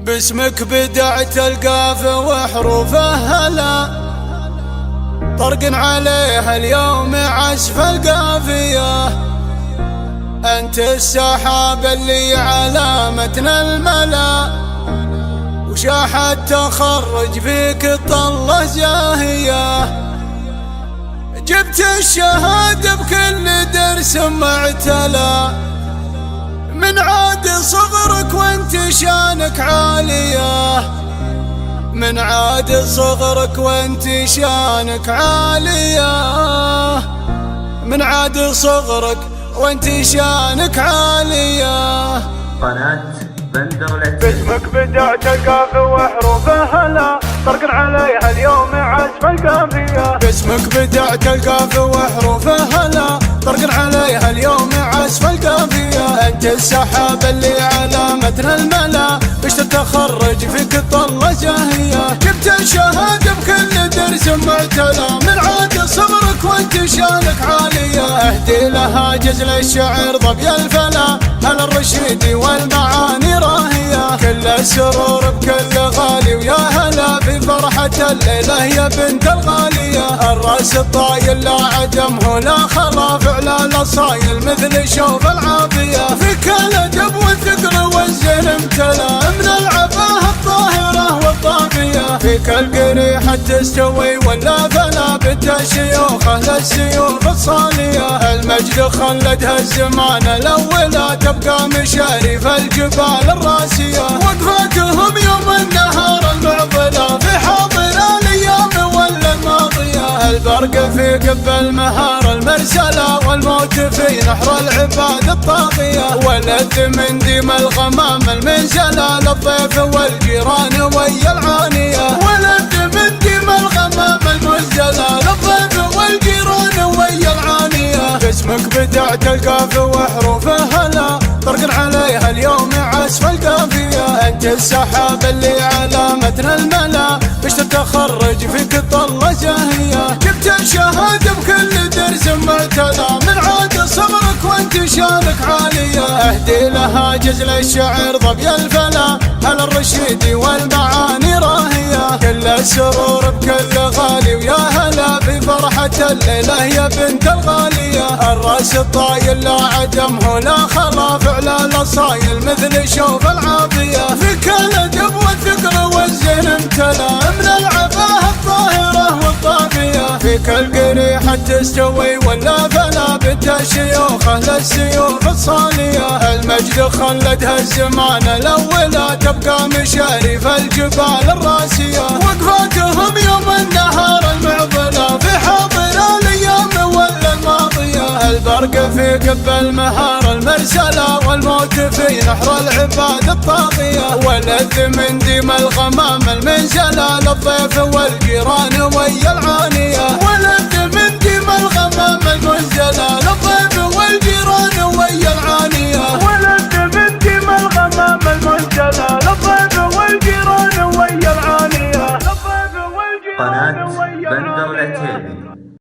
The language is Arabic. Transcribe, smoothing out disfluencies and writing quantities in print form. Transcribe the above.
باسمك بدعت القافة وحروفه هلا، طرق عليها اليوم عزف القافية. أنت السحاب اللي علامتنا الملا، وشاح التخرج فيك الطلة زاهية. جبت الشهادة بكل درس معتلى، من عاد صغرك وانت شانك عالية. من عاد صغرك وانت شانك عالية. من عاد صغرك وانت شانك عالية. قناة بندر العتيق. باسمك بدعت القافة وحروفه هلا، طرق عليها اليوم عزف القافية. باسمك بدعت القافة وحروفه هلا، طرق عليها اليوم عزف القافية. انت السحاب اللي علامتنا الملا، بشت التخرج فيك الطلة زاهية. جبت الشهادة بكل درس معتلى، من عاد صغرك وانت شانك عالية. اهدي لها جزل الشعر ظبي الفلا، هل الرشيد والمعاني راهية. كل السرور بكل غالي، ويا هلا في فرحة الليلة يا بنت الغالية. الراس الطايل لا عدمه لا خلا، فعل الاصايل مثل شوف العافية. فيك الادب والثقل والزين امتلا، من العفاه الطاهرة والطافية. فيك القريحة تستوي ولا فلا، بنت الشيوخ اهل السيوف الصالية. المجد خلدها الزمان الاولى، تبقى مشارف الجبال الراسية. وقفاتهم يوم النهار المعضلة، في حاضر الايام ولا الماضية. البرق في قب المهار المرسلة، والموت في نحر العباد الطاغية. والذ من ديم الغمام المنزلة، للضيف والجيران ويا العانية. والذ من ديم الغمام المنزلة، للضيف والجيران ويا العانية. باسمك بدعت القافة وحروفه هلا، طرق عليها اليوم عزف القافية. انت السحاب اللي علامتنا الملا، بشت التخرج فيك الطلة زاهية. جبت الشهادة بكل درس معتلى، من عاد صغرك وانت شانك عالية. اهدي لها جزل الشعر ظبي الفلا، هل الرشيد والمعاني راهية. كل السرور بكل غالي، ويا هلا في فرحة الليلة يا بنت الغالية. الراس الطايل لا عدمه لا خلا، فعل الاصايل مثل شوف العافية. فيك الادب والثقل والزين امتلا، من العفاه الطاهرة والطافية. فيك القريحة تستوي ولا فلا، بنت الشيوخ اهل السيوف الصالية. المجد خلدها الزمان الاولى، تبقى مشارف الجبال الراسية. وقفاتهم يوم النهار المعضلة، في حاضر الايام ولا الماضية. البرق في قب المهار المرسلة، والموت في نحر العباد الطاغية. والذ من ديم الغمام المنزلة، للضيف والجيران ويا العانية.